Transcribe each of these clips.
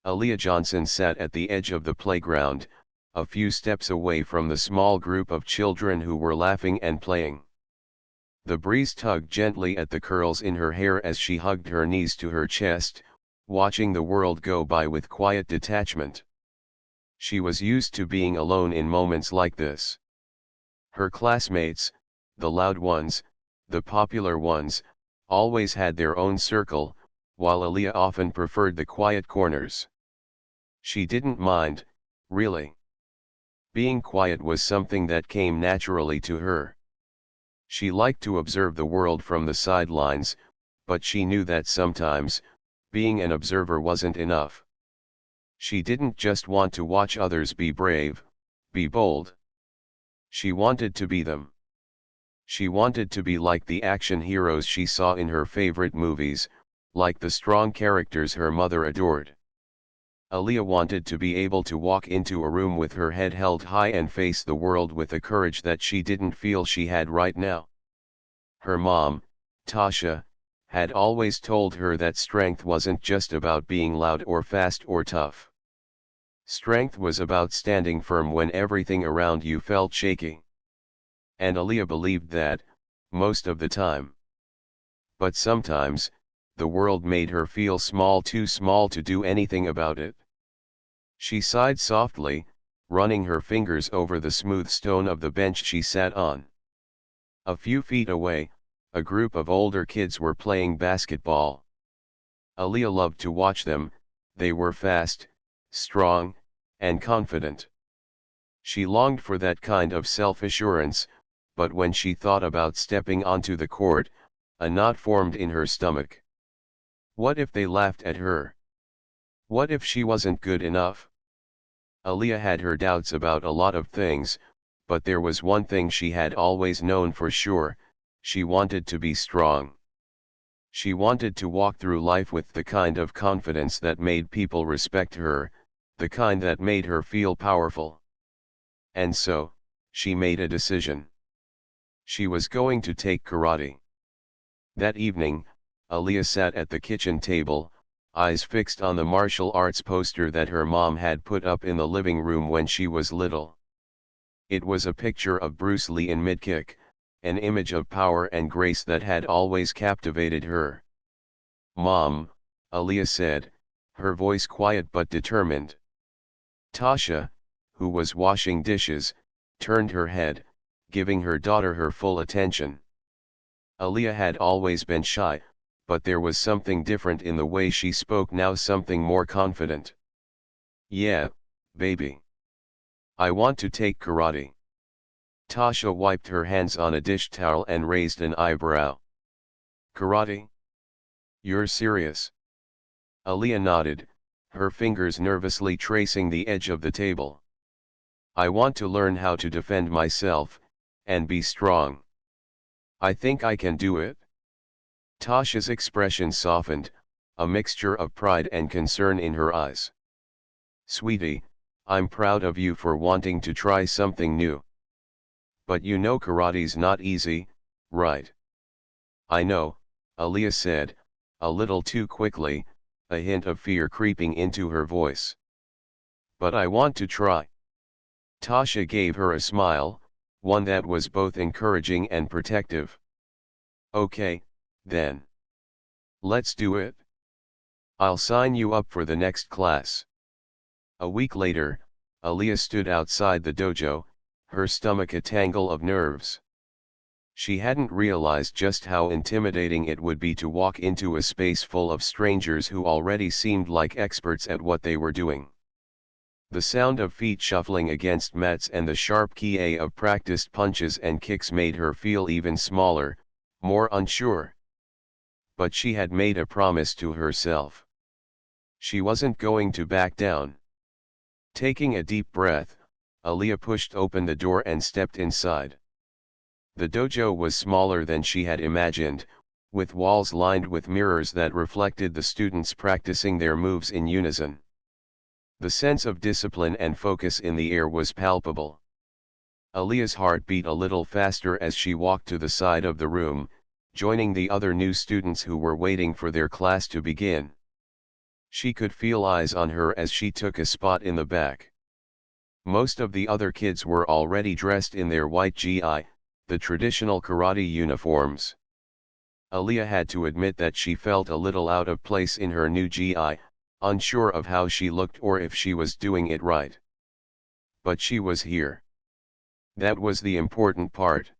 Aaliyah Johnson sat at the edge of the playground, a few steps away from the small group of children who were laughing and playing. The breeze tugged gently at the curls in her hair as she hugged her knees to her chest, watching the world go by with quiet detachment. She was used to being alone in moments like this. Her classmates, the loud ones, the popular ones, always had their own circle, while Aaliyah often preferred the quiet corners. She didn't mind, really. Being quiet was something that came naturally to her. She liked to observe the world from the sidelines, but she knew that sometimes, being an observer wasn't enough. She didn't just want to watch others be brave, be bold. She wanted to be them. She wanted to be like the action heroes she saw in her favorite movies, like the strong characters her mother adored. Aaliyah wanted to be able to walk into a room with her head held high and face the world with a courage that she didn't feel she had right now. Her mom, Tasha, had always told her that strength wasn't just about being loud or fast or tough. Strength was about standing firm when everything around you felt shaky. And Aaliyah believed that, most of the time. But sometimes, the world made her feel small, too small to do anything about it. She sighed softly, running her fingers over the smooth stone of the bench she sat on. A few feet away, a group of older kids were playing basketball. Aaliyah loved to watch them. They were fast, strong, and confident. She longed for that kind of self-assurance, but when she thought about stepping onto the court, a knot formed in her stomach. What if they laughed at her? What if she wasn't good enough? Aaliyah had her doubts about a lot of things, but there was one thing she had always known for sure: she wanted to be strong. She wanted to walk through life with the kind of confidence that made people respect her, the kind that made her feel powerful. And so, she made a decision. She was going to take karate. That evening, Aaliyah sat at the kitchen table, eyes fixed on the martial arts poster that her mom had put up in the living room when she was little. It was a picture of Bruce Lee in mid-kick, an image of power and grace that had always captivated her. "Mom," Aaliyah said, her voice quiet but determined. Tasha, who was washing dishes, turned her head, giving her daughter her full attention. Aaliyah had always been shy, but there was something different in the way she spoke now, something more confident. "Yeah, baby. I want to take karate." Tasha wiped her hands on a dish towel and raised an eyebrow. "Karate? You're serious?" Aaliyah nodded, her fingers nervously tracing the edge of the table. "I want to learn how to defend myself, and be strong. I think I can do it." Tasha's expression softened, a mixture of pride and concern in her eyes. "Sweetie, I'm proud of you for wanting to try something new. But you know karate's not easy, right?" "I know," Aaliyah said, a little too quickly, a hint of fear creeping into her voice. "But I want to try." Tasha gave her a smile, one that was both encouraging and protective. "Okay, then. Let's do it. I'll sign you up for the next class." A week later, Aaliyah stood outside the dojo, her stomach a tangle of nerves. She hadn't realized just how intimidating it would be to walk into a space full of strangers who already seemed like experts at what they were doing. The sound of feet shuffling against mats and the sharp kiai of practiced punches and kicks made her feel even smaller, more unsure. But she had made a promise to herself. She wasn't going to back down. Taking a deep breath, Aaliyah pushed open the door and stepped inside. The dojo was smaller than she had imagined, with walls lined with mirrors that reflected the students practicing their moves in unison. The sense of discipline and focus in the air was palpable. Aaliyah's heart beat a little faster as she walked to the side of the room, joining the other new students who were waiting for their class to begin. She could feel eyes on her as she took a spot in the back. Most of the other kids were already dressed in their white gi, the traditional karate uniforms. Aaliyah had to admit that she felt a little out of place in her new gi, unsure of how she looked or if she was doing it right. But she was here. That was the important part.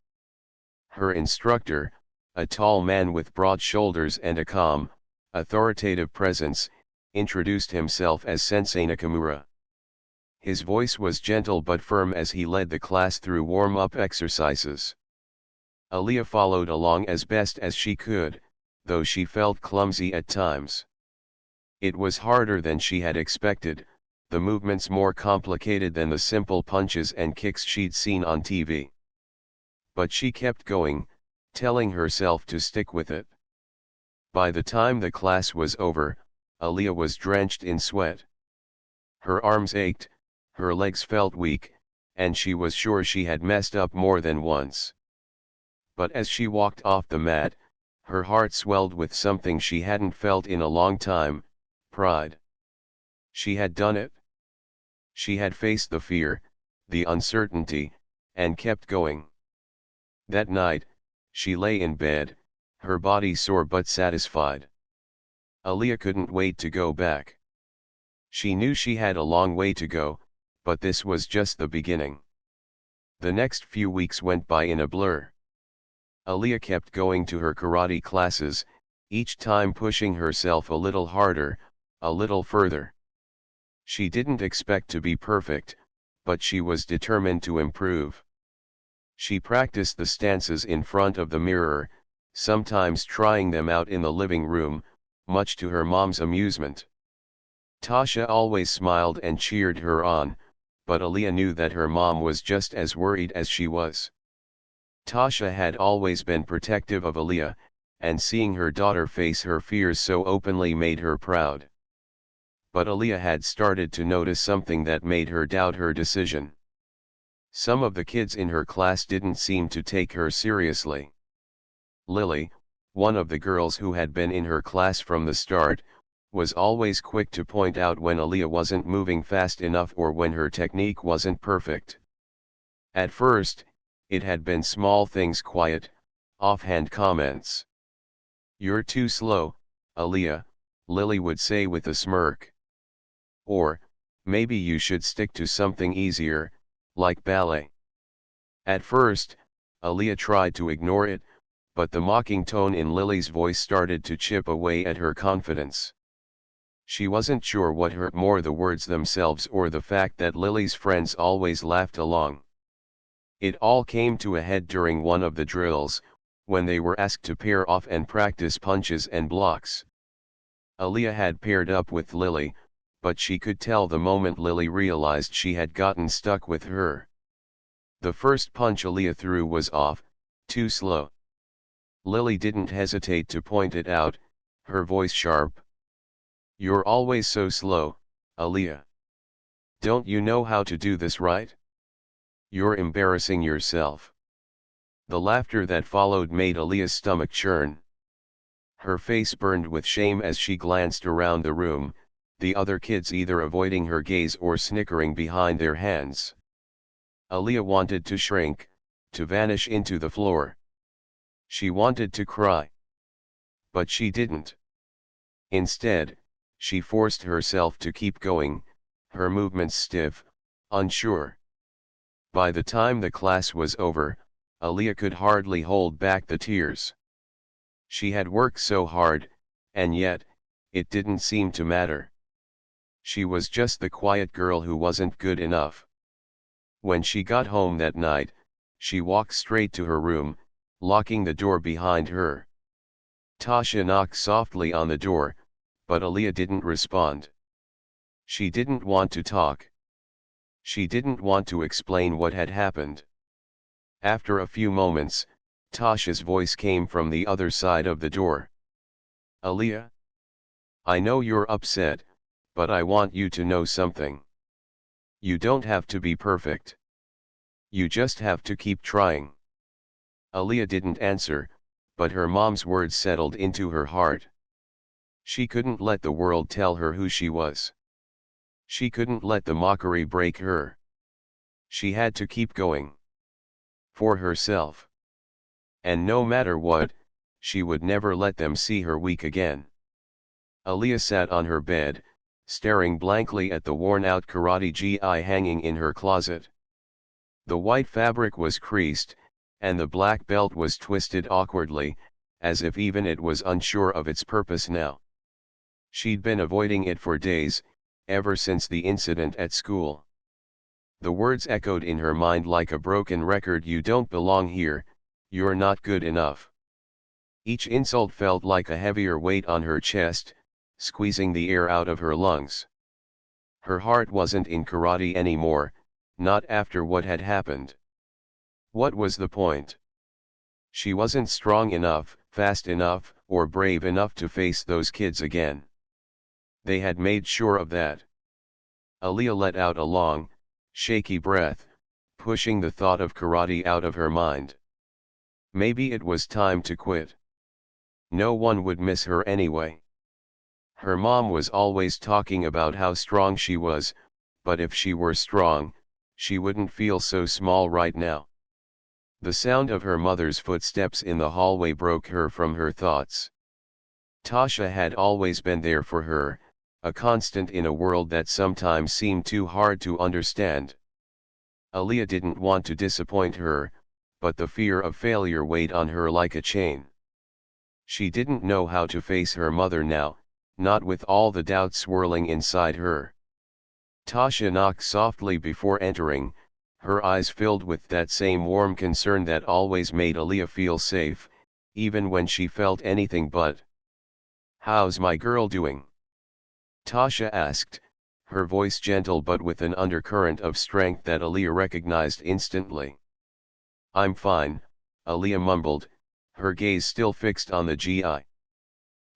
Her instructor, a tall man with broad shoulders and a calm, authoritative presence, introduced himself as Sensei Nakamura. His voice was gentle but firm as he led the class through warm-up exercises. Aaliyah followed along as best as she could, though she felt clumsy at times. It was harder than she had expected, the movements more complicated than the simple punches and kicks she'd seen on TV. But she kept going, telling herself to stick with it. By the time the class was over, Aaliyah was drenched in sweat. Her arms ached, her legs felt weak, and she was sure she had messed up more than once. But as she walked off the mat, her heart swelled with something she hadn't felt in a long time, pride. She had done it. She had faced the fear, the uncertainty, and kept going. That night, she lay in bed, her body sore but satisfied. Aaliyah couldn't wait to go back. She knew she had a long way to go, but this was just the beginning. The next few weeks went by in a blur. Aaliyah kept going to her karate classes, each time pushing herself a little harder, a little further. She didn't expect to be perfect, but she was determined to improve. She practiced the stances in front of the mirror, sometimes trying them out in the living room, much to her mom's amusement. Tasha always smiled and cheered her on, but Aaliyah knew that her mom was just as worried as she was. Tasha had always been protective of Aaliyah, and seeing her daughter face her fears so openly made her proud. But Aaliyah had started to notice something that made her doubt her decision. Some of the kids in her class didn't seem to take her seriously. Lily, one of the girls who had been in her class from the start, was always quick to point out when Aaliyah wasn't moving fast enough or when her technique wasn't perfect. At first, it had been small things, quiet, offhand comments. "You're too slow, Aaliyah," Lily would say with a smirk. Or, "Maybe you should stick to something easier, like ballet." At first, Aaliyah tried to ignore it, but the mocking tone in Lily's voice started to chip away at her confidence. She wasn't sure what hurt more, the words themselves or the fact that Lily's friends always laughed along. It all came to a head during one of the drills, when they were asked to pair off and practice punches and blocks. Aaliyah had paired up with Lily, but she could tell the moment Lily realized she had gotten stuck with her. The first punch Aaliyah threw was off, too slow. Lily didn't hesitate to point it out, her voice sharp. "You're always so slow, Aaliyah. Don't you know how to do this right? You're embarrassing yourself." The laughter that followed made Aaliyah's stomach churn. Her face burned with shame as she glanced around the room, the other kids either avoiding her gaze or snickering behind their hands. Aaliyah wanted to shrink, to vanish into the floor. She wanted to cry. But she didn't. Instead, she forced herself to keep going, her movements stiff, unsure. By the time the class was over, Aaliyah could hardly hold back the tears. She had worked so hard, and yet, it didn't seem to matter. She was just the quiet girl who wasn't good enough. When she got home that night, she walked straight to her room, locking the door behind her. Tasha knocked softly on the door, but Aaliyah didn't respond. She didn't want to talk. She didn't want to explain what had happened. After a few moments, Tasha's voice came from the other side of the door. "Aaliyah? I know you're upset, but I want you to know something. You don't have to be perfect. You just have to keep trying." Aaliyah didn't answer, but her mom's words settled into her heart. She couldn't let the world tell her who she was. She couldn't let the mockery break her. She had to keep going. For herself. And no matter what, she would never let them see her weak again. Aaliyah sat on her bed, staring blankly at the worn-out karate gi hanging in her closet. The white fabric was creased, and the black belt was twisted awkwardly, as if even it was unsure of its purpose now. She'd been avoiding it for days, ever since the incident at school. The words echoed in her mind like a broken record: you don't belong here, you're not good enough. Each insult felt like a heavier weight on her chest, squeezing the air out of her lungs. Her heart wasn't in karate anymore, not after what had happened. What was the point? She wasn't strong enough, fast enough, or brave enough to face those kids again. They had made sure of that. Aaliyah let out a long, shaky breath, pushing the thought of karate out of her mind. Maybe it was time to quit. No one would miss her anyway. Her mom was always talking about how strong she was, but if she were strong, she wouldn't feel so small right now. The sound of her mother's footsteps in the hallway broke her from her thoughts. Tasha had always been there for her, a constant in a world that sometimes seemed too hard to understand. Aaliyah didn't want to disappoint her, but the fear of failure weighed on her like a chain. She didn't know how to face her mother now, not with all the doubts swirling inside her. Tasha knocked softly before entering, her eyes filled with that same warm concern that always made Aaliyah feel safe, even when she felt anything but. "How's my girl doing?" Tasha asked, her voice gentle but with an undercurrent of strength that Aaliyah recognized instantly. "I'm fine," Aaliyah mumbled, her gaze still fixed on the gi.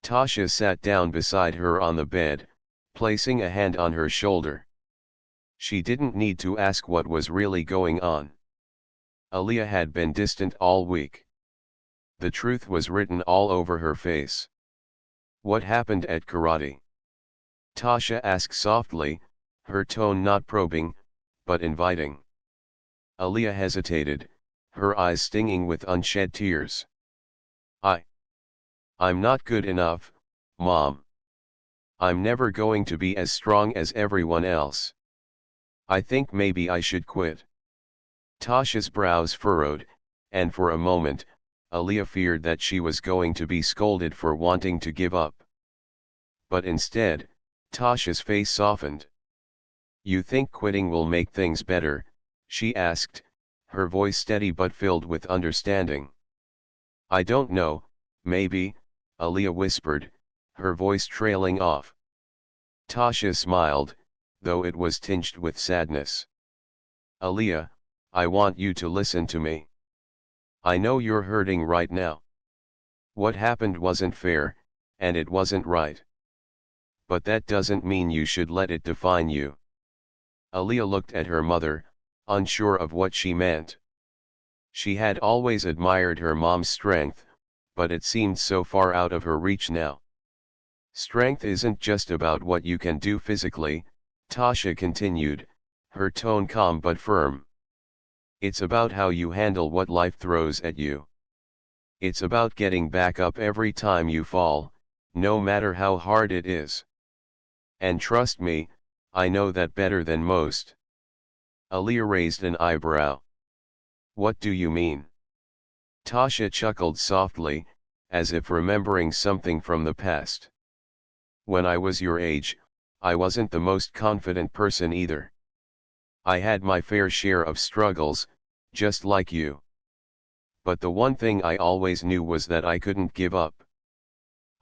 Tasha sat down beside her on the bed, placing a hand on her shoulder. She didn't need to ask what was really going on. Aaliyah had been distant all week. The truth was written all over her face. "What happened at karate?" Tasha asked softly, her tone not probing, but inviting. Aaliyah hesitated, her eyes stinging with unshed tears. I'm not good enough, Mom. I'm never going to be as strong as everyone else. I think maybe I should quit." Tasha's brows furrowed, and for a moment, Aaliyah feared that she was going to be scolded for wanting to give up. But instead, Tasha's face softened. "You think quitting will make things better?" she asked, her voice steady but filled with understanding. "I don't know, maybe," Aaliyah whispered, her voice trailing off. Tasha smiled, though it was tinged with sadness. "Aaliyah, I want you to listen to me. I know you're hurting right now. What happened wasn't fair, and it wasn't right. But that doesn't mean you should let it define you." Aaliyah looked at her mother, unsure of what she meant. She had always admired her mom's strength, but it seemed so far out of her reach now. "Strength isn't just about what you can do physically," Tasha continued, her tone calm but firm. "It's about how you handle what life throws at you. It's about getting back up every time you fall, no matter how hard it is. And trust me, I know that better than most." Aaliyah raised an eyebrow. "What do you mean?" Tasha chuckled softly, as if remembering something from the past. "When I was your age, I wasn't the most confident person either. I had my fair share of struggles, just like you. But the one thing I always knew was that I couldn't give up.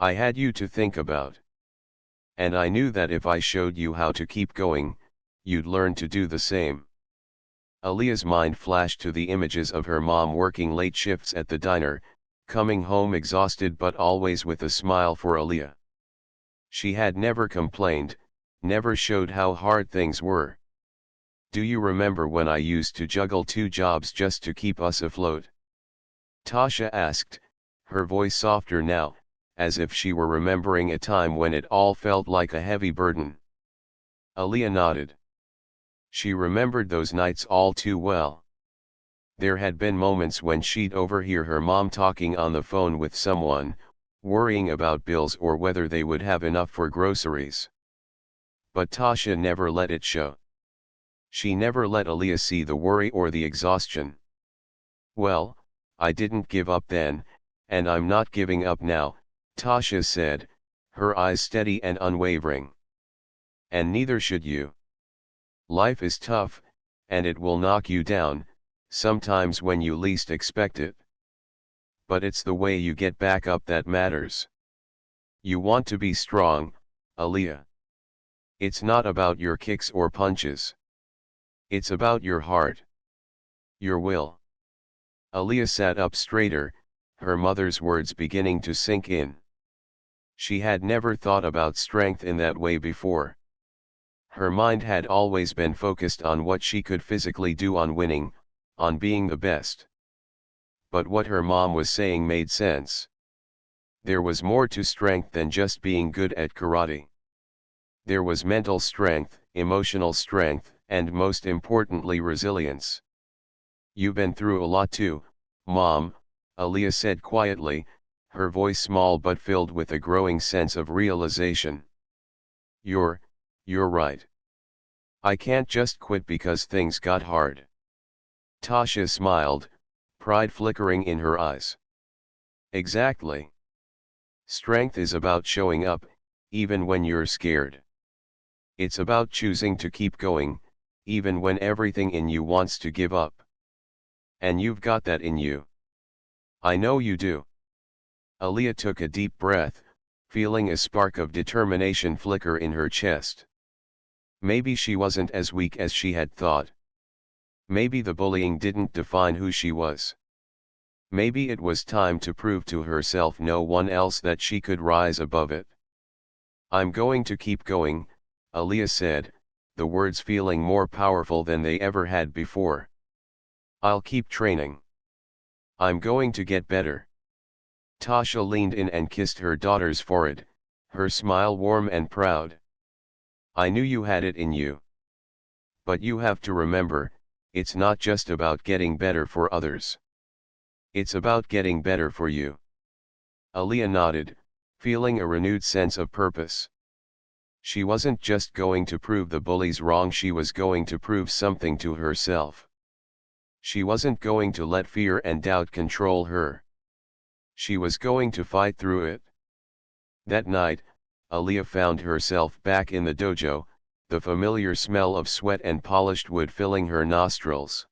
I had you to think about. And I knew that if I showed you how to keep going, you'd learn to do the same." Aaliyah's mind flashed to the images of her mom working late shifts at the diner, coming home exhausted but always with a smile for Aaliyah. She had never complained, never showed how hard things were. "Do you remember when I used to juggle 2 jobs just to keep us afloat?" Tasha asked, her voice softer now, as if she were remembering a time when it all felt like a heavy burden. Aaliyah nodded. She remembered those nights all too well. There had been moments when she'd overhear her mom talking on the phone with someone, worrying about bills or whether they would have enough for groceries. But Tasha never let it show. She never let Aaliyah see the worry or the exhaustion. "Well, I didn't give up then, and I'm not giving up now," Tasha said, her eyes steady and unwavering. "And neither should you. Life is tough, and it will knock you down, sometimes when you least expect it. But it's the way you get back up that matters. You want to be strong, Aaliyah. It's not about your kicks or punches. It's about your heart. Your will." Aaliyah sat up straighter, her mother's words beginning to sink in. She had never thought about strength in that way before. Her mind had always been focused on what she could physically do, on winning, on being the best. But what her mom was saying made sense. There was more to strength than just being good at karate. There was mental strength, emotional strength, and most importantly resilience. "You've been through a lot too, Mom," Aaliyah said quietly, her voice small but filled with a growing sense of realization. You're right. I can't just quit because things got hard." Tasha smiled, pride flickering in her eyes. "Exactly. Strength is about showing up, even when you're scared. It's about choosing to keep going, even when everything in you wants to give up. And you've got that in you. I know you do." Aaliyah took a deep breath, feeling a spark of determination flicker in her chest. Maybe she wasn't as weak as she had thought. Maybe the bullying didn't define who she was. Maybe it was time to prove to herself, no one else, that she could rise above it. "I'm going to keep going," Aaliyah said, the words feeling more powerful than they ever had before. "I'll keep training. I'm going to get better." Tasha leaned in and kissed her daughter's forehead, her smile warm and proud. "I knew you had it in you. But you have to remember, it's not just about getting better for others. It's about getting better for you." Aaliyah nodded, feeling a renewed sense of purpose. She wasn't just going to prove the bullies wrong, she was going to prove something to herself. She wasn't going to let fear and doubt control her. She was going to fight through it. That night, Aaliyah found herself back in the dojo, the familiar smell of sweat and polished wood filling her nostrils.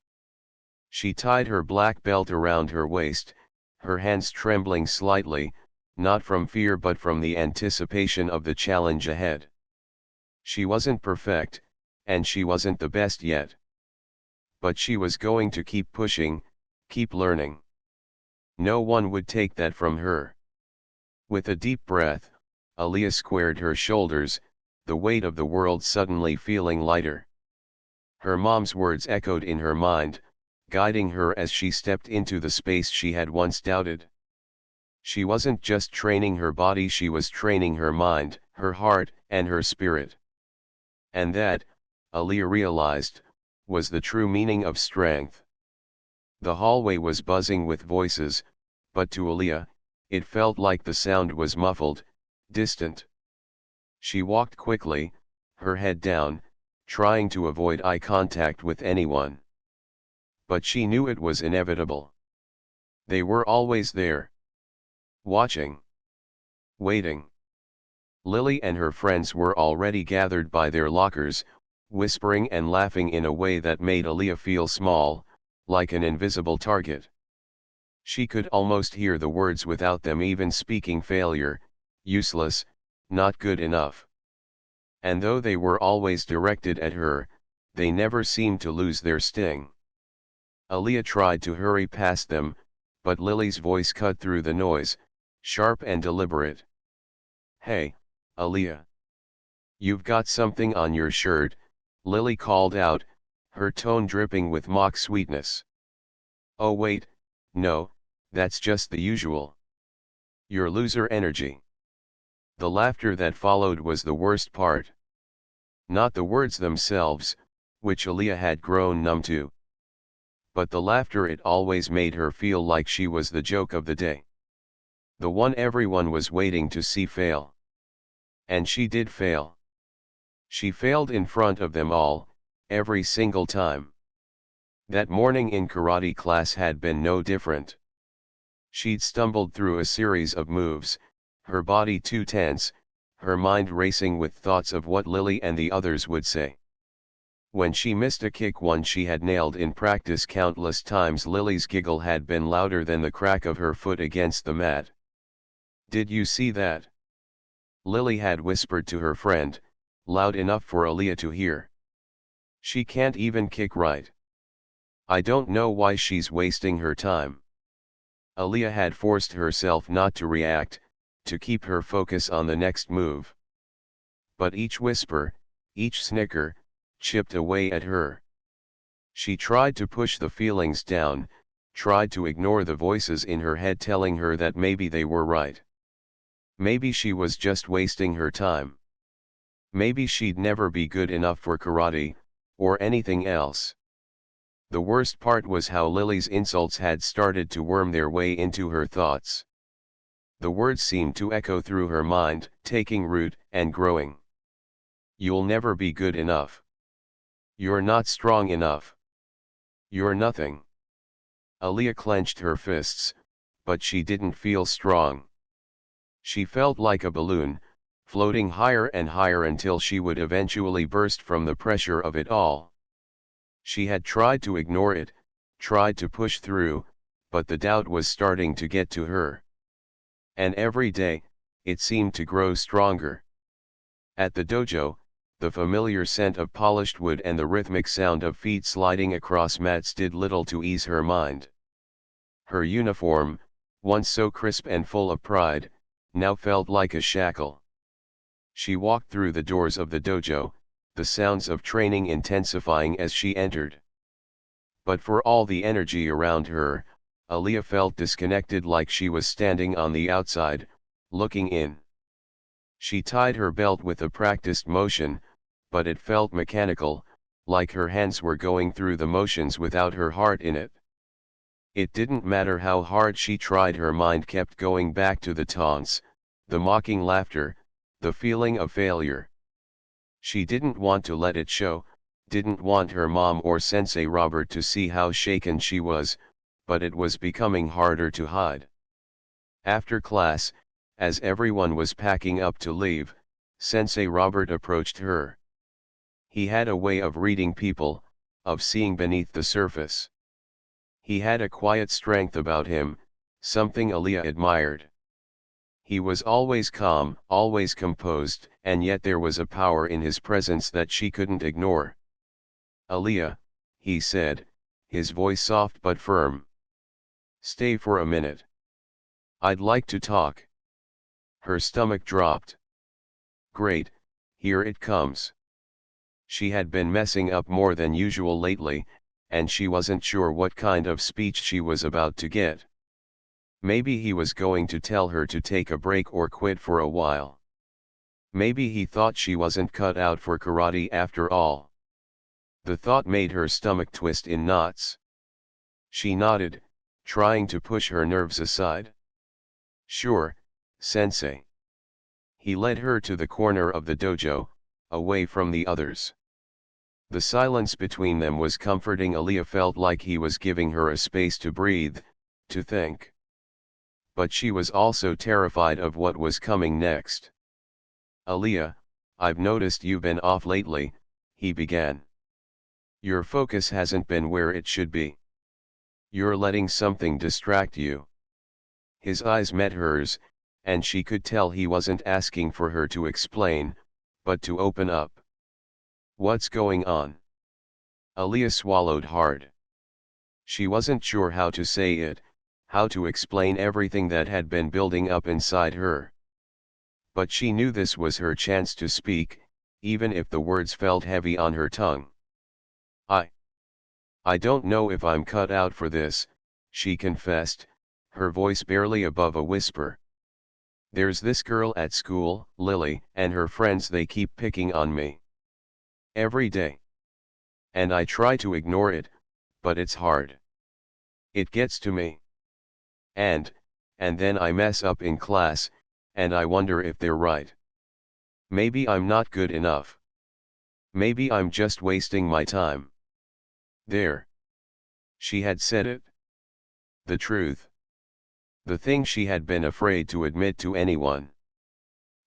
She tied her black belt around her waist, her hands trembling slightly, not from fear but from the anticipation of the challenge ahead. She wasn't perfect, and she wasn't the best yet. But she was going to keep pushing, keep learning. No one would take that from her. With a deep breath, Aaliyah squared her shoulders, the weight of the world suddenly feeling lighter. Her mom's words echoed in her mind, guiding her as she stepped into the space she had once doubted. She wasn't just training her body, she was training her mind, her heart, and her spirit. And that, Aaliyah realized, was the true meaning of strength. The hallway was buzzing with voices, but to Aaliyah, it felt like the sound was muffled, distant. She walked quickly, her head down, trying to avoid eye contact with anyone. But she knew it was inevitable. They were always there. Watching. Waiting. Lily and her friends were already gathered by their lockers, whispering and laughing in a way that made Aaliyah feel small, like an invisible target. She could almost hear the words without them even speaking: failure, useless, not good enough. And though they were always directed at her, they never seemed to lose their sting. Aaliyah tried to hurry past them, but Lily's voice cut through the noise, sharp and deliberate. "Hey, Aaliyah. You've got something on your shirt," Lily called out, her tone dripping with mock sweetness. "Oh wait, no, that's just the usual." Your loser energy. The laughter that followed was the worst part. Not the words themselves, which Aaliyah had grown numb to. But the laughter. It always made her feel like she was the joke of the day. The one everyone was waiting to see fail. And she did fail. She failed in front of them all, every single time. That morning in karate class had been no different. She'd stumbled through a series of moves, her body too tense, her mind racing with thoughts of what Lily and the others would say. When she missed a kick, one she had nailed in practice countless times, Lily's giggle had been louder than the crack of her foot against the mat. "Did you see that?" Lily had whispered to her friend, loud enough for Aaliyah to hear. "She can't even kick right. I don't know why she's wasting her time." Aaliyah had forced herself not to react, to keep her focus on the next move. But each whisper, each snicker, chipped away at her. She tried to push the feelings down, tried to ignore the voices in her head telling her that maybe they were right. Maybe she was just wasting her time. Maybe she'd never be good enough for karate, or anything else. The worst part was how Lily's insults had started to worm their way into her thoughts. The words seemed to echo through her mind, taking root and growing. "You'll never be good enough. You're not strong enough. You're nothing." Aaliyah clenched her fists, but she didn't feel strong. She felt like a balloon, floating higher and higher until she would eventually burst from the pressure of it all. She had tried to ignore it, tried to push through, but the doubt was starting to get to her. And every day, it seemed to grow stronger. At the dojo, the familiar scent of polished wood and the rhythmic sound of feet sliding across mats did little to ease her mind. Her uniform, once so crisp and full of pride, now felt like a shackle. She walked through the doors of the dojo, the sounds of training intensifying as she entered. But for all the energy around her, Aaliyah felt disconnected, like she was standing on the outside, looking in. She tied her belt with a practiced motion, but it felt mechanical, like her hands were going through the motions without her heart in it. It didn't matter how hard she tried, her mind kept going back to the taunts, the mocking laughter, the feeling of failure. She didn't want to let it show, didn't want her mom or Sensei Robert to see how shaken she was, but it was becoming harder to hide. After class, as everyone was packing up to leave, Sensei Robert approached her. He had a way of reading people, of seeing beneath the surface. He had a quiet strength about him, something Aaliyah admired. He was always calm, always composed, and yet there was a power in his presence that she couldn't ignore. "Aaliyah," he said, his voice soft but firm. "Stay for a minute. I'd like to talk." Her stomach dropped. Great, here it comes. She had been messing up more than usual lately, and she wasn't sure what kind of speech she was about to get. Maybe he was going to tell her to take a break or quit for a while. Maybe he thought she wasn't cut out for karate after all. The thought made her stomach twist in knots. She nodded, trying to push her nerves aside. "Sure, Sensei." He led her to the corner of the dojo, away from the others. The silence between them was comforting. Aaliyah felt like he was giving her a space to breathe, to think. But she was also terrified of what was coming next. "Aaliyah, I've noticed you've been off lately," he began. "Your focus hasn't been where it should be. You're letting something distract you." His eyes met hers, and she could tell he wasn't asking for her to explain, but to open up. "What's going on?" Aaliyah swallowed hard. She wasn't sure how to say it, how to explain everything that had been building up inside her. But she knew this was her chance to speak, even if the words felt heavy on her tongue. I don't know if I'm cut out for this," she confessed, her voice barely above a whisper. There's this girl at school, Lily, and her friends, they keep picking on me. Every day. And I try to ignore it, but it's hard. It gets to me. And then I mess up in class, and I wonder if they're right. Maybe I'm not good enough. Maybe I'm just wasting my time. There. She had said it. The truth. The thing she had been afraid to admit to anyone.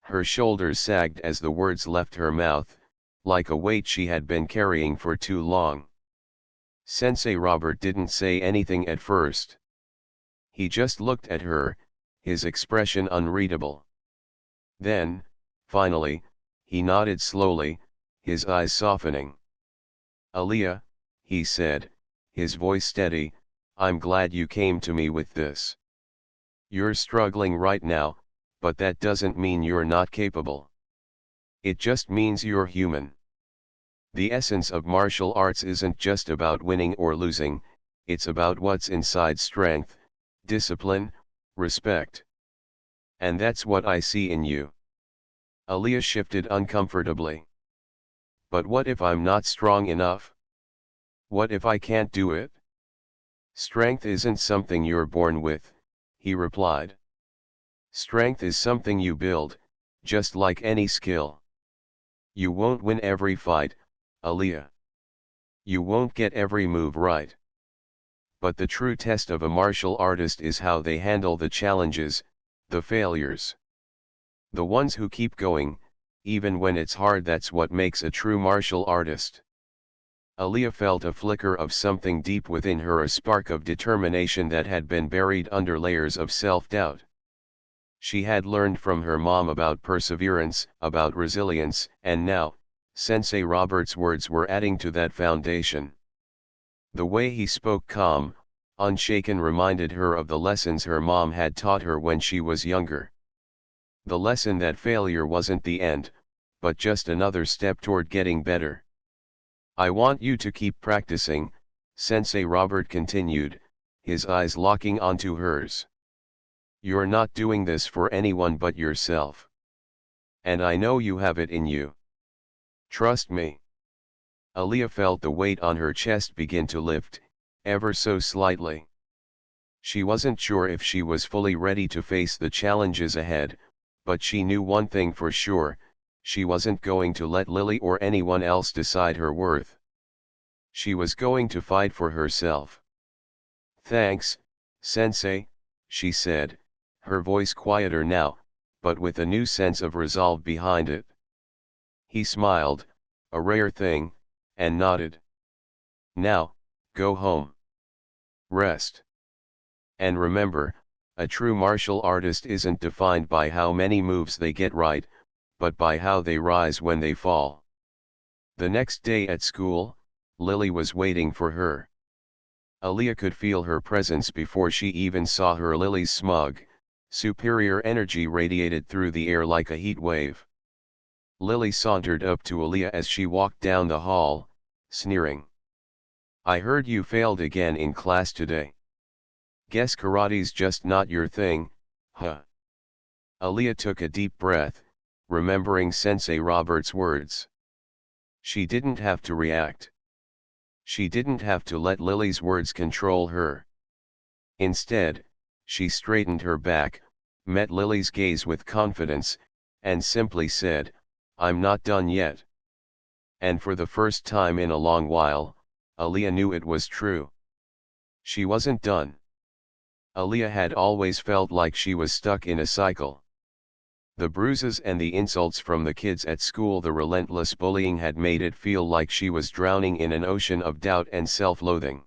Her shoulders sagged as the words left her mouth, like a weight she had been carrying for too long. Sensei Robert didn't say anything at first. He just looked at her, his expression unreadable. Then, finally, he nodded slowly, his eyes softening. "Aaliyah," he said, his voice steady, "I'm glad you came to me with this. You're struggling right now, but that doesn't mean you're not capable. It just means you're human. The essence of martial arts isn't just about winning or losing, it's about what's inside: strength, discipline, respect. And that's what I see in you." Aaliyah shifted uncomfortably. "But what if I'm not strong enough? What if I can't do it?" "Strength isn't something you're born with," he replied. "Strength is something you build, just like any skill. You won't win every fight, Aaliyah. You won't get every move right. But the true test of a martial artist is how they handle the challenges, the failures. The ones who keep going, even when it's hard. That's what makes a true martial artist." Aaliyah felt a flicker of something deep within her, a spark of determination that had been buried under layers of self-doubt. She had learned from her mom about perseverance, about resilience, and now, Sensei Robert's words were adding to that foundation. The way he spoke, calm, unshaken, reminded her of the lessons her mom had taught her when she was younger. The lesson that failure wasn't the end, but just another step toward getting better. "I want you to keep practicing," Sensei Robert continued, his eyes locking onto hers. "You're not doing this for anyone but yourself. And I know you have it in you. Trust me." Aaliyah felt the weight on her chest begin to lift, ever so slightly. She wasn't sure if she was fully ready to face the challenges ahead, but she knew one thing for sure: she wasn't going to let Lily or anyone else decide her worth. She was going to fight for herself. "Thanks, Sensei," she said, her voice quieter now, but with a new sense of resolve behind it. He smiled, a rare thing, and nodded. "Now, go home. Rest. And remember, a true martial artist isn't defined by how many moves they get right, but by how they rise when they fall." The next day at school, Lily was waiting for her. Aaliyah could feel her presence before she even saw her. Lily's smug, superior energy radiated through the air like a heat wave. Lily sauntered up to Aaliyah as she walked down the hall, sneering. "I heard you failed again in class today. Guess karate's just not your thing, huh?" Aaliyah took a deep breath, remembering Sensei Robert's words. She didn't have to react. She didn't have to let Lily's words control her. Instead, she straightened her back, met Lily's gaze with confidence, and simply said, "I'm not done yet." And for the first time in a long while, Aaliyah knew it was true. She wasn't done. Aaliyah had always felt like she was stuck in a cycle. The bruises and the insults from the kids at school, the relentless bullying, had made it feel like she was drowning in an ocean of doubt and self-loathing.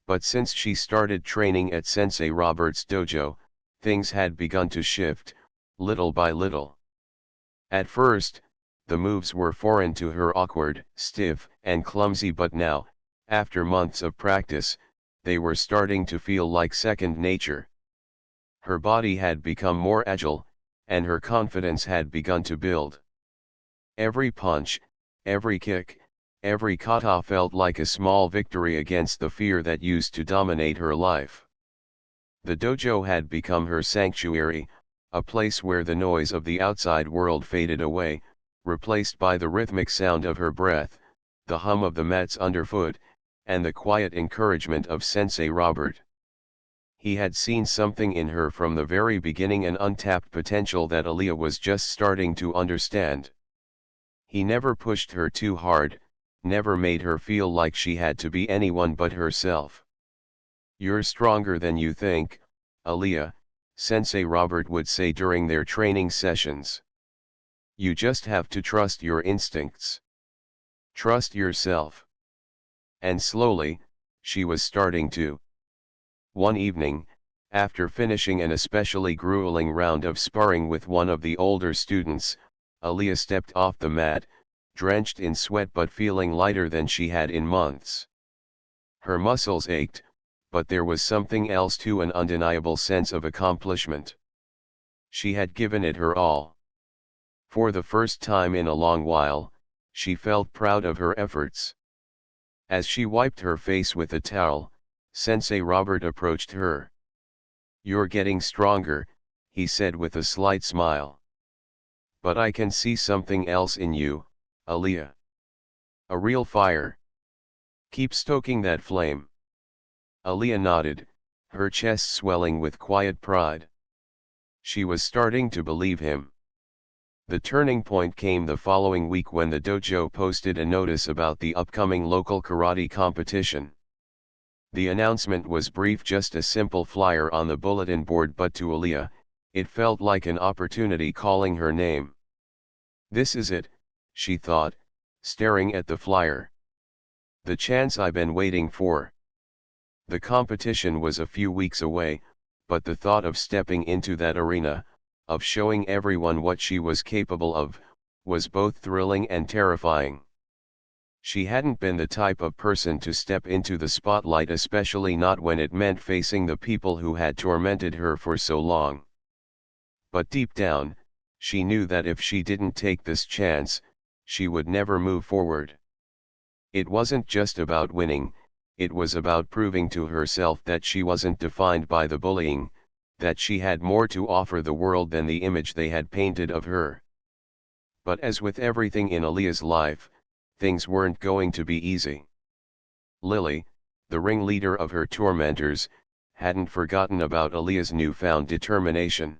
But since she started training at Sensei Robert's dojo, things had begun to shift, little by little. At first, the moves were foreign to her, awkward, stiff, and clumsy, but now, after months of practice, they were starting to feel like second nature. Her body had become more agile, and her confidence had begun to build. Every punch, every kick, every kata felt like a small victory against the fear that used to dominate her life. The dojo had become her sanctuary, a place where the noise of the outside world faded away, replaced by the rhythmic sound of her breath, the hum of the mats underfoot, and the quiet encouragement of Sensei Robert. He had seen something in her from the very beginning, an untapped potential that Aaliyah was just starting to understand. He never pushed her too hard, never made her feel like she had to be anyone but herself. "You're stronger than you think, Aaliyah," Sensei Robert would say during their training sessions. "You just have to trust your instincts. Trust yourself." And slowly, she was starting to. One evening, after finishing an especially grueling round of sparring with one of the older students, Aaliyah stepped off the mat, drenched in sweat but feeling lighter than she had in months. Her muscles ached, but there was something else too, an undeniable sense of accomplishment. She had given it her all. For the first time in a long while, she felt proud of her efforts. As she wiped her face with a towel, Sensei Robert approached her. "You're getting stronger," he said with a slight smile. "But I can see something else in you, Aaliyah. A real fire. Keep stoking that flame." Aaliyah nodded, her chest swelling with quiet pride. She was starting to believe him. The turning point came the following week when the dojo posted a notice about the upcoming local karate competition. The announcement was brief, just a simple flyer on the bulletin board, but to Aaliyah, it felt like an opportunity calling her name. "This is it," she thought, staring at the flyer. "The chance I've been waiting for." The competition was a few weeks away, but the thought of stepping into that arena, of showing everyone what she was capable of, was both thrilling and terrifying. She hadn't been the type of person to step into the spotlight, especially not when it meant facing the people who had tormented her for so long. But deep down, she knew that if she didn't take this chance, she would never move forward. It wasn't just about winning, it was about proving to herself that she wasn't defined by the bullying, that she had more to offer the world than the image they had painted of her. But as with everything in Aaliyah's life, things weren't going to be easy. Lily, the ringleader of her tormentors, hadn't forgotten about Aaliyah's newfound determination.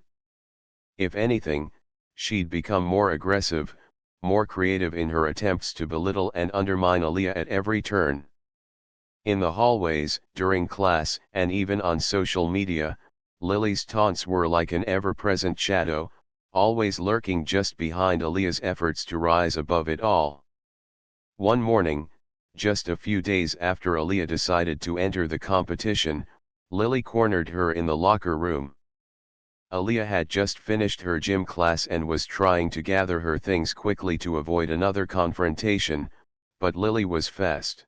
If anything, she'd become more aggressive, more creative in her attempts to belittle and undermine Aaliyah at every turn. In the hallways, during class, and even on social media, Lily's taunts were like an ever-present shadow, always lurking just behind Aaliyah's efforts to rise above it all. One morning, just a few days after Aaliyah decided to enter the competition, Lily cornered her in the locker room. Aaliyah had just finished her gym class and was trying to gather her things quickly to avoid another confrontation, but Lily was fast.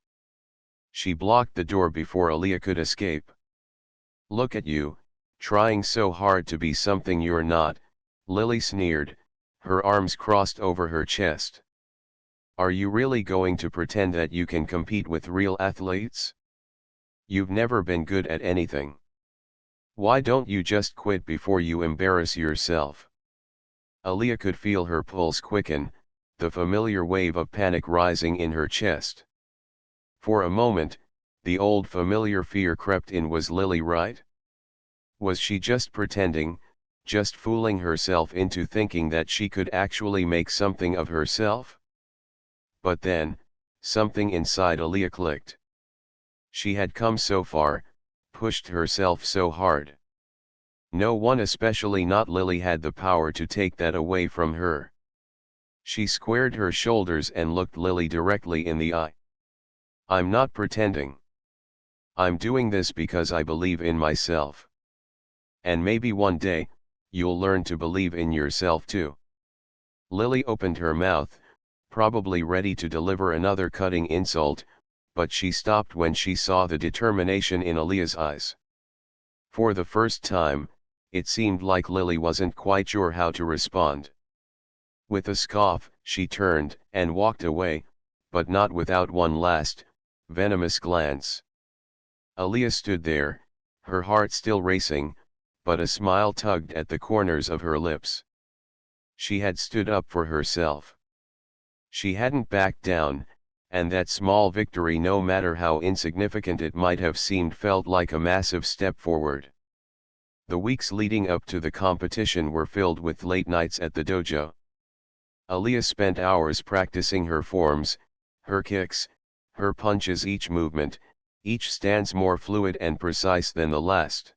She blocked the door before Aaliyah could escape. "Look at you, trying so hard to be something you're not," Lily sneered, her arms crossed over her chest. "Are you really going to pretend that you can compete with real athletes? You've never been good at anything. Why don't you just quit before you embarrass yourself?" Aaliyah could feel her pulse quicken, the familiar wave of panic rising in her chest. For a moment, the old familiar fear crept in. Was Lily right? Was she just pretending, just fooling herself into thinking that she could actually make something of herself? But then, something inside Aaliyah clicked. She had come so far, pushed herself so hard. No one, especially not Lily, had the power to take that away from her. She squared her shoulders and looked Lily directly in the eye. "I'm not pretending. I'm doing this because I believe in myself. And maybe one day, you'll learn to believe in yourself too." Lily opened her mouth, probably ready to deliver another cutting insult, but she stopped when she saw the determination in Aaliyah's eyes. For the first time, it seemed like Lily wasn't quite sure how to respond. With a scoff, she turned and walked away, but not without one last, venomous glance. Aaliyah stood there, her heart still racing, but a smile tugged at the corners of her lips. She had stood up for herself. She hadn't backed down, and that small victory, no matter how insignificant it might have seemed, felt like a massive step forward. The weeks leading up to the competition were filled with late nights at the dojo. Aaliyah spent hours practicing her forms, her kicks, her punches, each movement, each stance more fluid and precise than the last.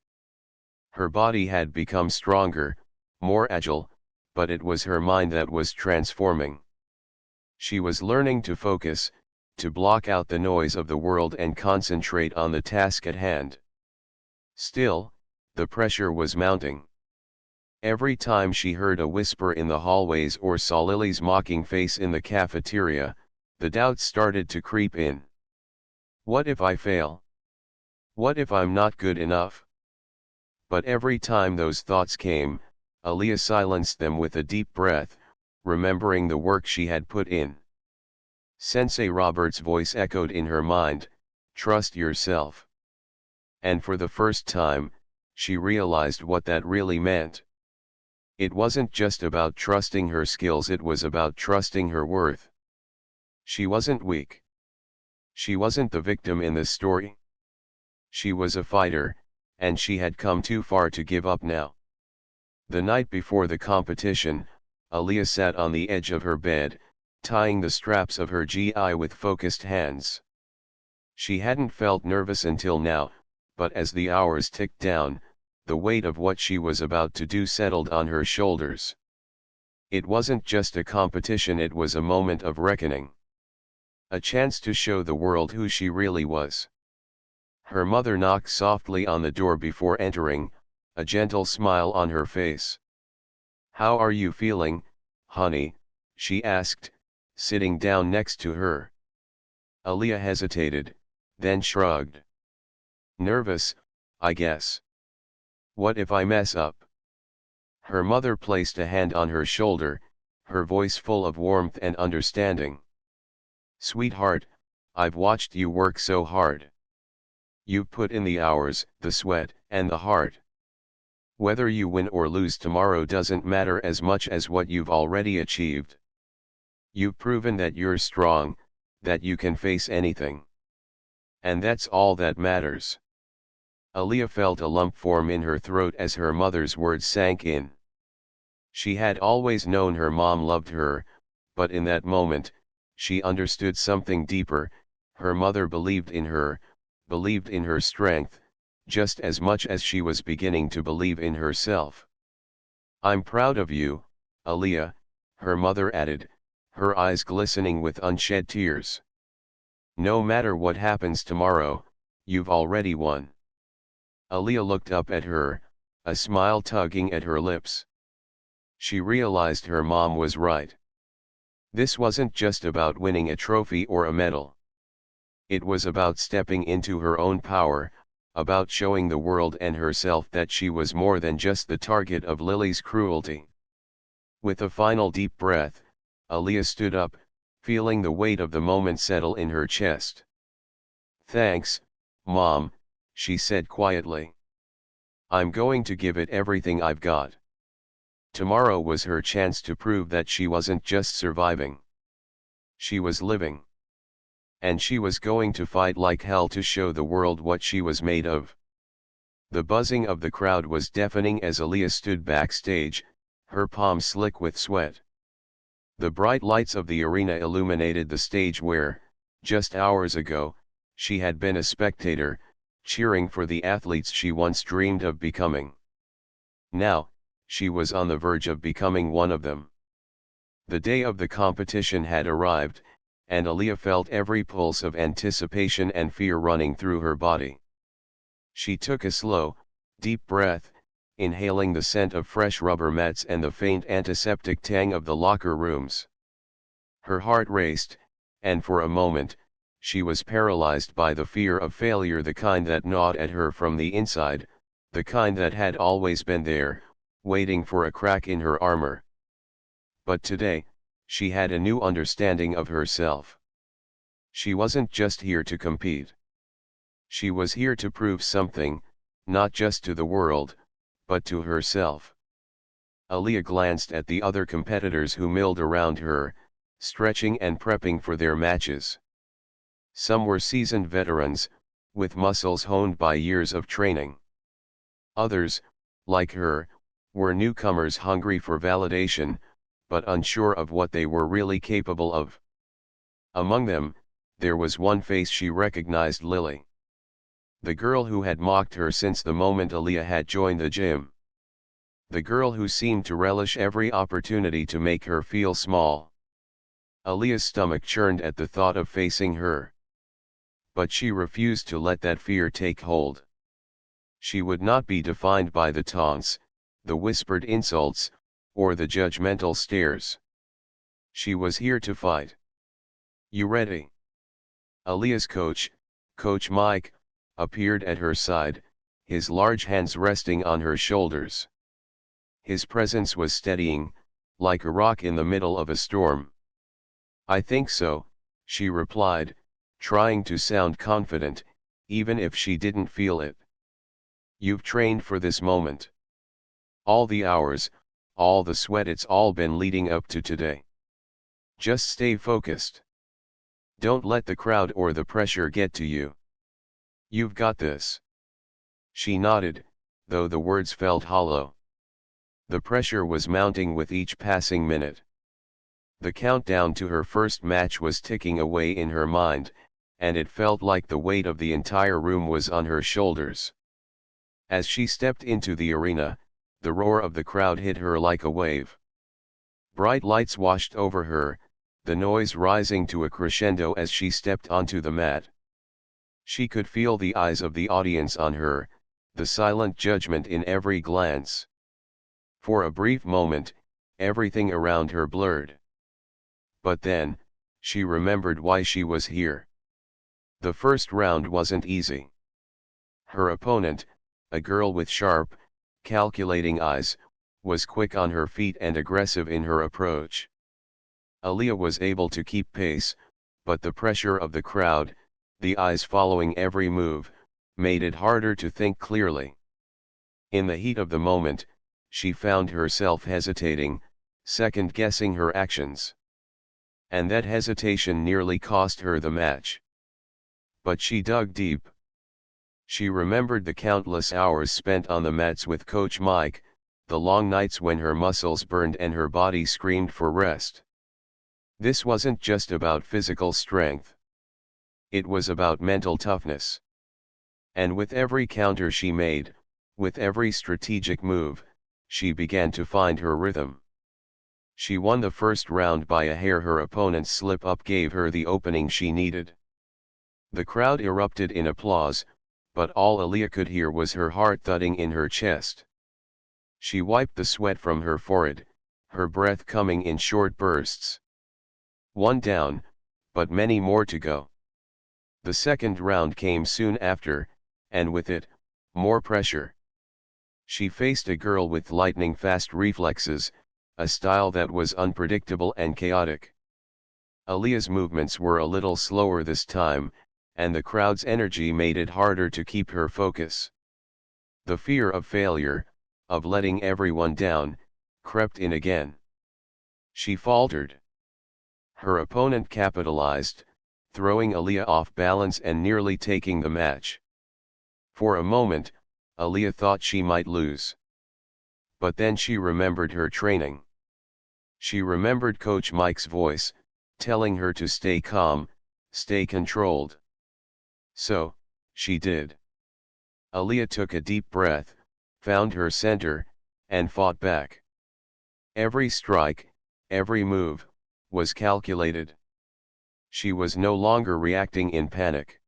Her body had become stronger, more agile, but it was her mind that was transforming. She was learning to focus, to block out the noise of the world and concentrate on the task at hand. Still, the pressure was mounting. Every time she heard a whisper in the hallways or saw Lily's mocking face in the cafeteria, the doubts started to creep in. What if I fail? What if I'm not good enough? But every time those thoughts came, Aaliyah silenced them with a deep breath, remembering the work she had put in. Sensei Robert's voice echoed in her mind, "Trust yourself." And for the first time, she realized what that really meant. It wasn't just about trusting her skills, it was about trusting her worth. She wasn't weak. She wasn't the victim in this story. She was a fighter, and she had come too far to give up now. The night before the competition, Aaliyah sat on the edge of her bed, tying the straps of her gi with focused hands. She hadn't felt nervous until now, but as the hours ticked down, the weight of what she was about to do settled on her shoulders. It wasn't just a competition, it was a moment of reckoning. A chance to show the world who she really was. Her mother knocked softly on the door before entering, a gentle smile on her face. "How are you feeling, honey?" she asked, sitting down next to her. Aaliyah hesitated, then shrugged. "Nervous, I guess. What if I mess up?" Her mother placed a hand on her shoulder, her voice full of warmth and understanding. "Sweetheart, I've watched you work so hard. You've put in the hours, the sweat, and the heart. Whether you win or lose tomorrow doesn't matter as much as what you've already achieved. You've proven that you're strong, that you can face anything. And that's all that matters." Aaliyah felt a lump form in her throat as her mother's words sank in. She had always known her mom loved her, but in that moment, she understood something deeper. Her mother believed in her strength, just as much as she was beginning to believe in herself. "I'm proud of you, Aaliyah," her mother added, her eyes glistening with unshed tears. "No matter what happens tomorrow, you've already won." Aaliyah looked up at her, a smile tugging at her lips. She realized her mom was right. This wasn't just about winning a trophy or a medal. It was about stepping into her own power, about showing the world and herself that she was more than just the target of Lily's cruelty. With a final deep breath, Aaliyah stood up, feeling the weight of the moment settle in her chest. "Thanks, Mom," she said quietly. "I'm going to give it everything I've got." Tomorrow was her chance to prove that she wasn't just surviving. She was living. And she was going to fight like hell to show the world what she was made of. The buzzing of the crowd was deafening as Aaliyah stood backstage, her palms slick with sweat. The bright lights of the arena illuminated the stage where, just hours ago, she had been a spectator, cheering for the athletes she once dreamed of becoming. Now, she was on the verge of becoming one of them. The day of the competition had arrived, and Aaliyah felt every pulse of anticipation and fear running through her body. She took a slow, deep breath, inhaling the scent of fresh rubber mats and the faint antiseptic tang of the locker rooms. Her heart raced, and for a moment, she was paralyzed by the fear of failure, the kind that gnawed at her from the inside, the kind that had always been there, waiting for a crack in her armor. But today, she had a new understanding of herself. She wasn't just here to compete. She was here to prove something, not just to the world, but to herself. Aaliyah glanced at the other competitors who milled around her, stretching and prepping for their matches. Some were seasoned veterans, with muscles honed by years of training. Others, like her, were newcomers hungry for validation, but unsure of what they were really capable of. Among them, there was one face she recognized: Lily. The girl who had mocked her since the moment Aaliyah had joined the gym. The girl who seemed to relish every opportunity to make her feel small. Aaliyah's stomach churned at the thought of facing her. But she refused to let that fear take hold. She would not be defined by the taunts, the whispered insults, or the judgmental stares. She was here to fight. "You ready?" Aaliyah's coach, Coach Mike, appeared at her side, his large hands resting on her shoulders. His presence was steadying, like a rock in the middle of a storm. "I think so," she replied, trying to sound confident, even if she didn't feel it. "You've trained for this moment. All the hours, all the sweat, it's all been leading up to today. Just stay focused. Don't let the crowd or the pressure get to you. You've got this." She nodded, though the words felt hollow. The pressure was mounting with each passing minute. The countdown to her first match was ticking away in her mind, and it felt like the weight of the entire room was on her shoulders. As she stepped into the arena, the roar of the crowd hit her like a wave. Bright lights washed over her, the noise rising to a crescendo as she stepped onto the mat. She could feel the eyes of the audience on her, the silent judgment in every glance. For a brief moment, everything around her blurred. But then, she remembered why she was here. The first round wasn't easy. Her opponent, a girl with sharp, calculating eyes, was quick on her feet and aggressive in her approach. Aaliyah was able to keep pace, but the pressure of the crowd, the eyes following every move, made it harder to think clearly. In the heat of the moment, she found herself hesitating, second-guessing her actions. And that hesitation nearly cost her the match. But she dug deep. She remembered the countless hours spent on the mats with Coach Mike, the long nights when her muscles burned and her body screamed for rest. This wasn't just about physical strength. It was about mental toughness. And with every counter she made, with every strategic move, she began to find her rhythm. She won the first round by a hair. Her opponent's slip-up gave her the opening she needed. The crowd erupted in applause, but all Aaliyah could hear was her heart thudding in her chest. She wiped the sweat from her forehead, her breath coming in short bursts. One down, but many more to go. The second round came soon after, and with it, more pressure. She faced a girl with lightning-fast reflexes, a style that was unpredictable and chaotic. Aaliyah's movements were a little slower this time, and the crowd's energy made it harder to keep her focus. The fear of failure, of letting everyone down, crept in again. She faltered. Her opponent capitalized, throwing Aaliyah off balance and nearly taking the match. For a moment, Aaliyah thought she might lose. But then she remembered her training. She remembered Coach Mike's voice, telling her to stay calm, stay controlled. So, she did. Aaliyah took a deep breath, found her center, and fought back. Every strike, every move, was calculated. She was no longer reacting in panic.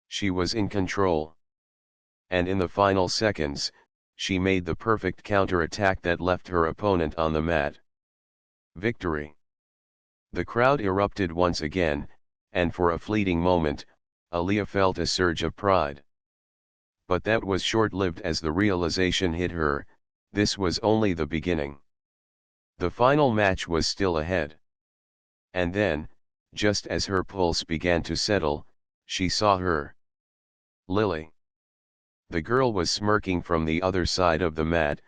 She was in control. And in the final seconds, she made the perfect counterattack that left her opponent on the mat. Victory. The crowd erupted once again, and for a fleeting moment, Aaliyah felt a surge of pride. But that was short-lived as the realization hit her: this was only the beginning. The final match was still ahead. And then, just as her pulse began to settle, she saw her. Lily. The girl was smirking from the other side of the mat,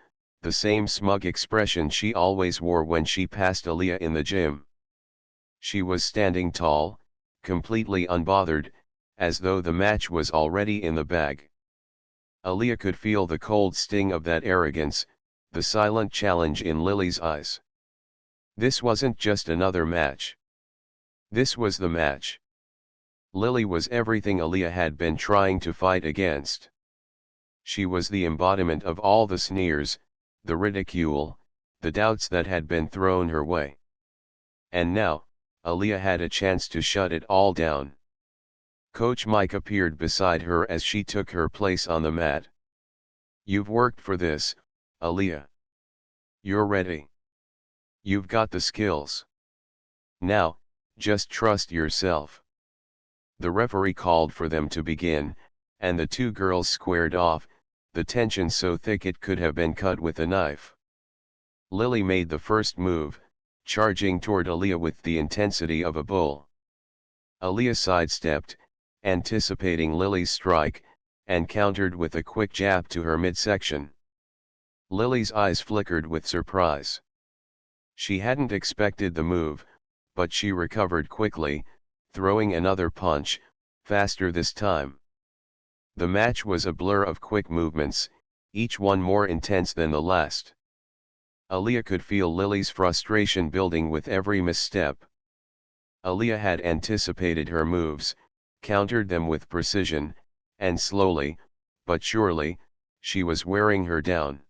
the same smug expression she always wore when she passed Aaliyah in the gym. She was standing tall, completely unbothered, as though the match was already in the bag. Aaliyah could feel the cold sting of that arrogance, the silent challenge in Lily's eyes. This wasn't just another match. This was the match. Lily was everything Aaliyah had been trying to fight against. She was the embodiment of all the sneers, the ridicule, the doubts that had been thrown her way. And now, Aaliyah had a chance to shut it all down. Coach Mike appeared beside her as she took her place on the mat. "You've worked for this, Aaliyah. You're ready. You've got the skills. Now, just trust yourself." The referee called for them to begin, and the two girls squared off, the tension so thick it could have been cut with a knife. Lily made the first move, charging toward Aaliyah with the intensity of a bull. Aaliyah sidestepped, anticipating Lily's strike, and countered with a quick jab to her midsection. Lily's eyes flickered with surprise. She hadn't expected the move, but she recovered quickly, throwing another punch, faster this time. The match was a blur of quick movements, each one more intense than the last. Aaliyah could feel Lily's frustration building with every misstep. Aaliyah had anticipated her moves, countered them with precision, and slowly, but surely, she was wearing her down.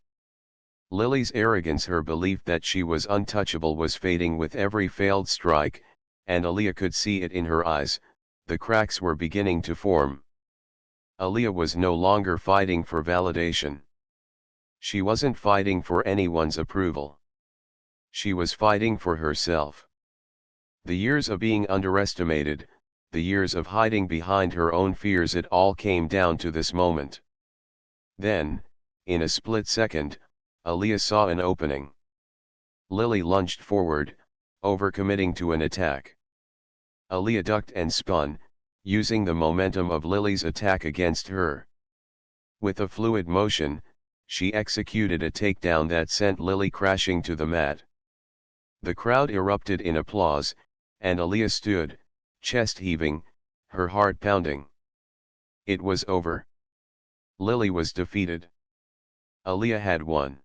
Lily's arrogance, her belief that she was untouchable, was fading with every failed strike, and Aaliyah could see it in her eyes. The cracks were beginning to form. Aaliyah was no longer fighting for validation. She wasn't fighting for anyone's approval. She was fighting for herself. The years of being underestimated, the years of hiding behind her own fears, it all came down to this moment. Then, in a split second, Aaliyah saw an opening. Lily lunged forward, overcommitting to an attack. Aaliyah ducked and spun, using the momentum of Lily's attack against her. With a fluid motion, she executed a takedown that sent Lily crashing to the mat. The crowd erupted in applause, and Aaliyah stood, chest heaving, her heart pounding. It was over. Lily was defeated. Aaliyah had won.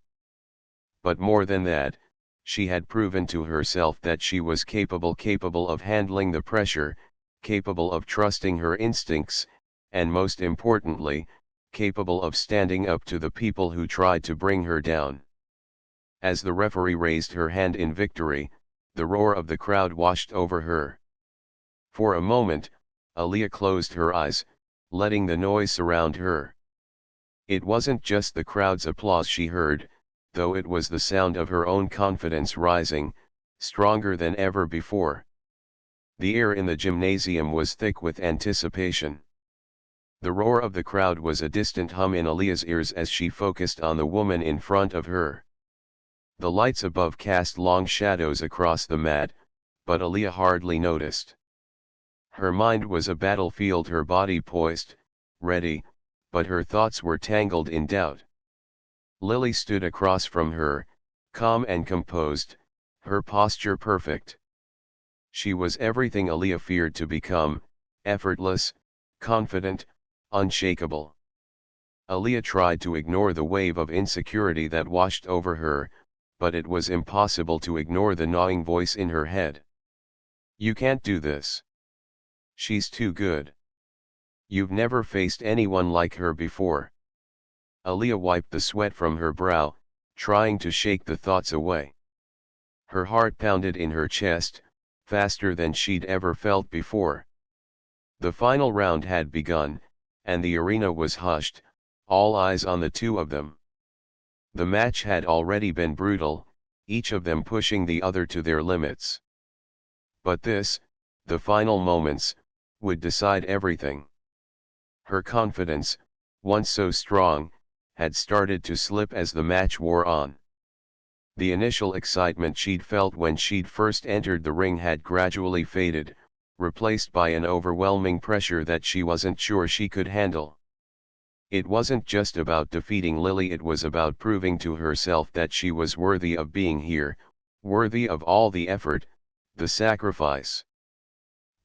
But more than that, she had proven to herself that she was capable of handling the pressure, capable of trusting her instincts, and most importantly, capable of standing up to the people who tried to bring her down. As the referee raised her hand in victory, the roar of the crowd washed over her. For a moment, Aaliyah closed her eyes, letting the noise surround her. It wasn't just the crowd's applause she heard, though it was the sound of her own confidence rising, stronger than ever before. The air in the gymnasium was thick with anticipation. The roar of the crowd was a distant hum in Aaliyah's ears as she focused on the woman in front of her. The lights above cast long shadows across the mat, but Aaliyah hardly noticed. Her mind was a battlefield, her body poised, ready, but her thoughts were tangled in doubt. Lily stood across from her, calm and composed, her posture perfect. She was everything Aaliyah feared to become: effortless, confident, unshakable. Aaliyah tried to ignore the wave of insecurity that washed over her, but it was impossible to ignore the gnawing voice in her head. "You can't do this. She's too good. You've never faced anyone like her before." Aaliyah wiped the sweat from her brow, trying to shake the thoughts away. Her heart pounded in her chest, faster than she'd ever felt before. The final round had begun, and the arena was hushed, all eyes on the two of them. The match had already been brutal, each of them pushing the other to their limits. But this, the final moments, would decide everything. Her confidence, once so strong, had started to slip as the match wore on. The initial excitement she'd felt when she'd first entered the ring had gradually faded, replaced by an overwhelming pressure that she wasn't sure she could handle. It wasn't just about defeating Lily, it was about proving to herself that she was worthy of being here, worthy of all the effort, the sacrifice.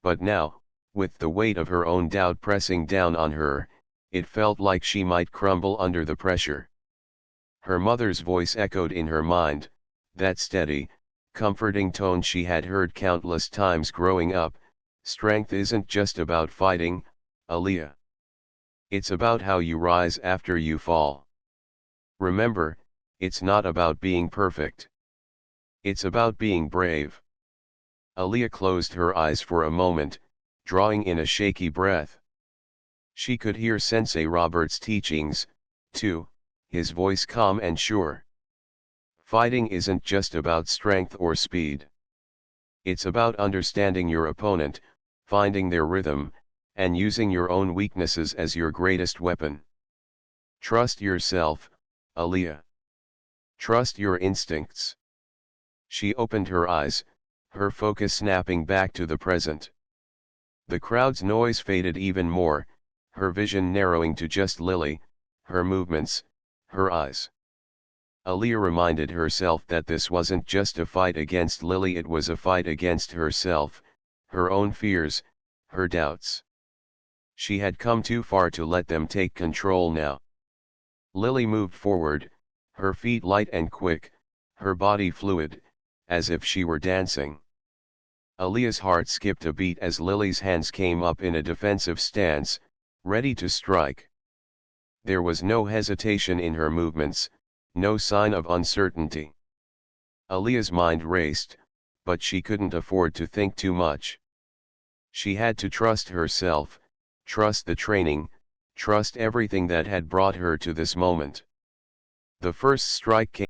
But now, with the weight of her own doubt pressing down on her, it felt like she might crumble under the pressure. Her mother's voice echoed in her mind, that steady, comforting tone she had heard countless times growing up. Strength isn't just about fighting, Aaliyah. It's about how you rise after you fall. Remember, it's not about being perfect. It's about being brave. Aaliyah closed her eyes for a moment, drawing in a shaky breath. She could hear Sensei Robert's teachings, too, his voice calm and sure. Fighting isn't just about strength or speed. It's about understanding your opponent, finding their rhythm, and using your own weaknesses as your greatest weapon. Trust yourself, Aaliyah. Trust your instincts. She opened her eyes, her focus snapping back to the present. The crowd's noise faded even more, her vision narrowing to just Lily, her movements, her eyes. Aaliyah reminded herself that this wasn't just a fight against Lily, it was a fight against herself, her own fears, her doubts. She had come too far to let them take control now. Lily moved forward, her feet light and quick, her body fluid, as if she were dancing. Aaliyah's heart skipped a beat as Lily's hands came up in a defensive stance, ready to strike. There was no hesitation in her movements, no sign of uncertainty. Aaliyah's mind raced, but she couldn't afford to think too much. She had to trust herself, trust the training, trust everything that had brought her to this moment. The first strike came.